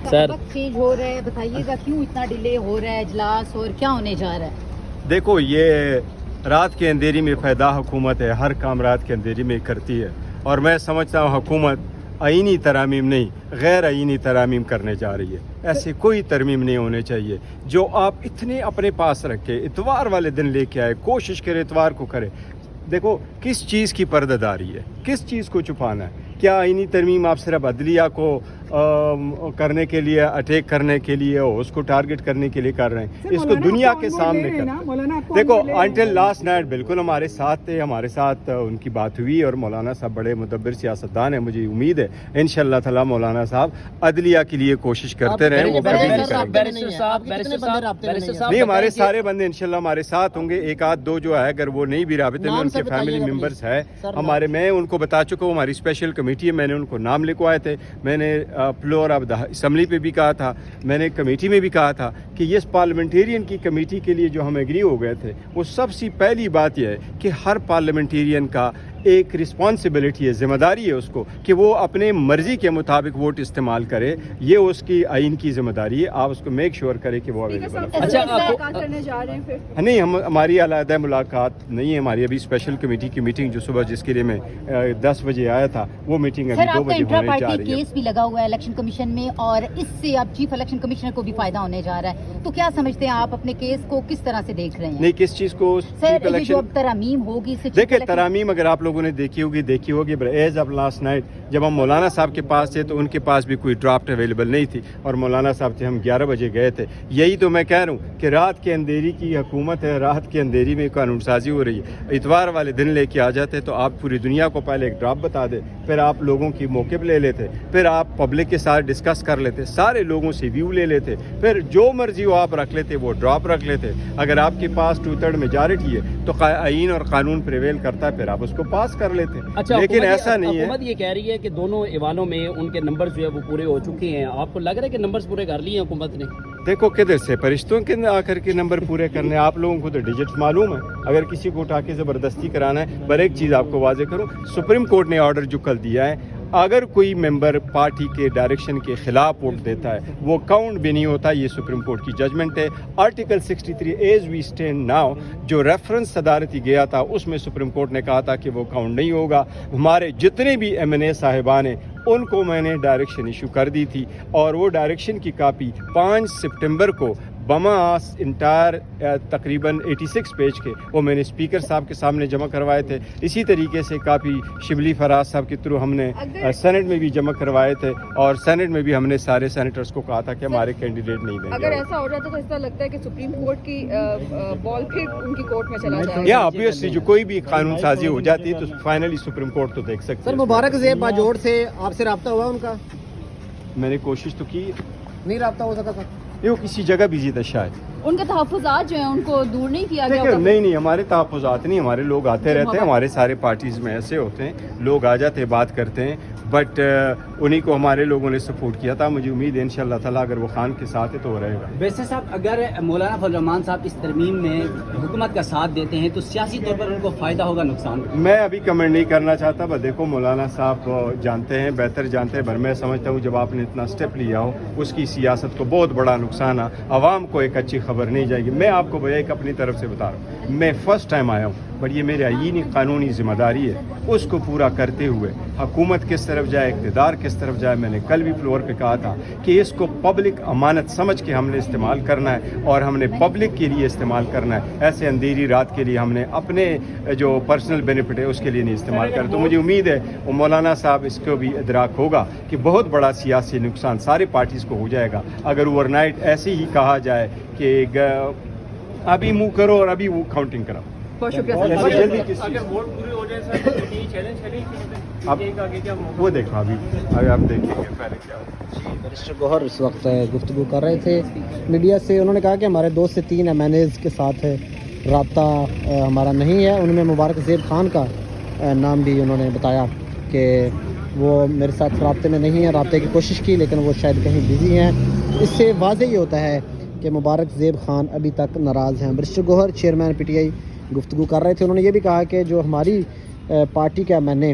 سر وقت چینج ہو رہا ہے، بتائیے گا کیوں اتنا ڈیلے ہو رہا ہے اجلاس اور کیا ہونے جا رہا ہے؟ دیکھو، یہ رات کے اندھیری میں پیدا حکومت ہے، ہر کام رات کے اندھیری میں کرتی ہے، اور میں سمجھتا ہوں حکومت آئینی ترامیم نہیں غیر آئینی ترامیم کرنے جا رہی ہے۔ ایسے کوئی ترمیم نہیں ہونے چاہیے جو آپ اتنے اپنے پاس رکھے، اتوار والے دن لے کے آئے، کوشش کرے اتوار کو کرے۔ دیکھو کس چیز کی پردہ داری ہے، کس چیز کو چھپانا ہے؟ کیا آئینی ترمیم آپ صرف عدلیہ کو کرنے کے لیے، اٹیک کرنے کے لیے اور اس کو ٹارگٹ کرنے کے لیے کر رہے ہیں؟ اس کو دنیا کے سامنے کر دیکھو، انٹل لاسٹ نائٹ بالکل ہمارے ساتھ تھے، ہمارے ساتھ ان کی بات ہوئی، اور مولانا صاحب بڑے مدبر سیاستدان ہیں، مجھے امید ہے انشاءاللہ تعالی مولانا صاحب عدلیہ کے لیے کوشش کرتے رہیں، وہ کبھی نہیں کریں گے۔ نہیں، ہمارے سارے بندے انشاءاللہ ہمارے ساتھ ہوں گے، ایک آدھ دو جو ہے اگر وہ نہیں بھی رابطے میں، ان کے فیملی ممبرز ہے ہمارے، میں ان کو بتا چکا ہوں، ہماری اسپیشل کمیٹی ہے، میں نے ان کو نام لکھوائے تھے، میں نے فلور آف دا اسمبلی پہ بھی کہا تھا، میں نے کمیٹی میں بھی کہا تھا کہ یہ پارلیمنٹیرین کی کمیٹی کے لیے جو ہم ایگری ہو گئے تھے، وہ سب سے پہلی بات یہ ہے کہ ہر پارلیمنٹیرین کا ایک رسپانسبلٹی ہے، ذمہ داری ہے اس کو کہ وہ اپنے مرضی کے مطابق ووٹ استعمال کرے، یہ اس کی آئین کی ذمہ داری ہے، آپ اس کو میک شیور کرے کہ وہ اویلیبل ہے۔ نہیں، ہماری علیحدہ ملاقات نہیں ہے، ہماری ابھی اسپیشل کمیٹی کی میٹنگ جو صبح جس کے لیے میں 10 بجے آیا تھا، وہ میٹنگ ابھی 2 بجے ہونے جا رہی ہے۔ کیس بھی لگا ہوا ہے الیکشن کمیشن میں، اور اس سے اب چیف الیکشن کمشنر کو بھی فائدہ ہونے جا رہا ہے، تو کیا سمجھتے ہیں آپ اپنے کیس کو کس طرح سے دیکھ رہے ہیں؟ نہیں، کس چیز کو؟ سر یہ جو اب ترامیم ہوگی، دیکھیں ترامیم اگر آپ لوگوں نے دیکھی ہوگی ایز آف لاسٹ نائٹ جب ہم مولانا صاحب کے پاس تھے تو ان کے پاس بھی کوئی ڈرافٹ اویلیبل نہیں تھی، اور مولانا صاحب سے ہم 11 بجے گئے تھے۔ یہی تو میں کہہ رہا ہوں کہ رات کے اندھیری کی حکومت ہے، رات کے اندھیری میں قانون سازی ہو رہی ہے۔ اتوار والے دن لے کے آ جاتے تو آپ پوری دنیا کو پہلے ایک ڈرافٹ بتا دے، پھر آپ لوگوں کی موقف لے لیتے، پھر آپ پبلک کے ساتھ ڈسکس کر لیتے، سارے لوگوں سے ویو لے لیتے، پھر جو مرضی وہ آپ رکھ لیتے، وہ ڈراپ رکھ لیتے۔ اگر آپ کے پاس 2/3 میجارٹی ہے تو آئین اور قانون پریویل کرتا ہے، پھر آپ اس کو پاس کر لیتے۔ اچھا، لیکن ایسا نہیں ہے۔ حکومت یہ کہہ رہی ہے کہ دونوں ایوانوں میں ان کے نمبر جو ہے وہ پورے ہو چکے ہیں، آپ کو لگ رہا ہے کہ نمبرز پورے کر لیے ہیں حکومت نے؟ دیکھو کدھر سے فرشتوں کے آ کر کے نمبر پورے کرنے، آپ لوگوں کو تو ڈیجٹس معلوم ہے، اگر کسی کو اٹھا کے زبردستی کرانا ہے۔ پر ایک چیز آپ کو واضح کروں، سپریم کورٹ نے آرڈر جو کل دیا ہے، اگر کوئی ممبر پارٹی کے ڈائریکشن کے خلاف ووٹ دیتا ہے وہ کاؤنٹ بھی نہیں ہوتا، یہ سپریم کورٹ کی ججمنٹ ہے۔ Article 63 as we stand now جو ریفرنس صدارتی گیا تھا اس میں سپریم کورٹ نے کہا تھا کہ وہ کاؤنٹ نہیں ہوگا۔ ہمارے جتنے بھی MNA صاحبان ہیں ان کو میں نے ڈائریکشن ایشو کر دی تھی، اور وہ ڈائریکشن کی کاپی 5 سپٹمبر کو بماس انٹائر تقریباً 86 پیج کے وہ میں نے اسپیکر صاحب کے سامنے جمع کروائے تھے۔ اسی طریقے سے کافی شبلی فراز صاحب کے تھرو ہم نے سینٹ میں بھی جمع کروائے تھے، اور سینٹ میں بھی ہم نے سارے سینیٹرز کو کہا تھا کہ ہمارے کینڈیڈیٹ نہیں دیں گے۔ اگر ایسا ہو جاتا تو ایسا لگتا ہے کہ سپریم کورٹ کی بال پھر ان کی کورٹ میں چلا جائے گا؟ یا obviously جو کوئی بھی قانون سازی ہو جاتی ہے تو فائنلی سپریم کورٹ تو دیکھ سکتے سر مبارک زیب باجوڑ سے آپ سے رابطہ ہوا ان کا؟ میں نے کوشش تو کی، نہیں رابطہ ہو سکا سر؟ وہ کسی جگہ بزی تھا شاید۔ ان کے تحفظات جو ہیں ان کو دور نہیں کیا گیا؟ نہیں، ہمارے تحفظات نہیں، ہمارے لوگ آتے رہتے ہیں، ہمارے سارے پارٹیز میں ایسے ہوتے ہیں، لوگ آ جاتے ہیں، بات کرتے ہیں، بٹ انہی کو ہمارے لوگوں نے سپورٹ کیا تھا۔ مجھے امید ہے انشاءاللہ تعالیٰ اگر وہ خان کے ساتھ ہے تو وہ رہے گا۔ ویسے صاحب اگر مولانا فضل الرحمان صاحب اس ترمیم میں حکومت کا ساتھ دیتے ہیں تو سیاسی طور پر ان کو فائدہ ہوگا نقصان؟ میں ابھی کمنٹ نہیں کرنا چاہتا، بس دیکھو مولانا صاحب جانتے ہیں، بہتر جانتے ہیں، پر میں سمجھتا ہوں جب آپ نے اتنا سٹیپ لیا ہو اس کی سیاست کو بہت بڑا نقصان ہے، عوام کو ایک اچھی خبر نہیں جائے گی۔ میں آپ کو بھیا ایک اپنی طرف سے بتا رہا ہوں، میں فرسٹ ٹائم آیا ہوں، بٹ یہ میرے آئینی قانونی ذمہ داری ہے، اس کو پورا کرتے ہوئے حکومت کس طرف جائے، اقتدار کس طرف جائے۔ میں نے کل بھی فلور پہ کہا تھا کہ اس کو پبلک امانت سمجھ کے ہم نے استعمال کرنا ہے، اور ہم نے پبلک کے لیے استعمال کرنا ہے، ایسے اندھیری رات کے لیے ہم نے اپنے جو پرسنل بینیفٹ ہے اس کے لیے نہیں استعمال کرنا۔ تو مجھے امید ہے وہ مولانا صاحب اس کو بھی ادراک ہوگا کہ بہت بڑا سیاسی نقصان سارے پارٹیز کو ہو جائے گا اگر اوور نائٹ ایسے ہی کہا جائے کہ ابھی موو کرو اور ابھی وہ کاؤنٹنگ کرو۔ بہت شکریہ وہ دیکھو ابھی آپ دیکھیں گے پہلے کیا ہوگا۔ بیرسٹر گوہر اس وقت گفتگو کر رہے تھے میڈیا سے، انہوں نے کہا کہ ہمارے 2 سے 3 MNAs کے ساتھ رابطہ ہمارا نہیں ہے۔ ان میں مبارک زیب خان کا نام بھی انہوں نے بتایا کہ وہ میرے ساتھ رابطے میں نہیں ہیں، رابطے کی کوشش کی لیکن وہ شاید کہیں بزی ہیں۔ اس سے واضح یہ ہوتا ہے کہ مبارک زیب خان ابھی تک ناراض ہیں۔ بیرسٹر گوہر چیئرمین PTI گفتگو کر رہے تھے، انہوں نے یہ بھی کہا کہ جو ہماری پارٹی کا MNA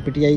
PTI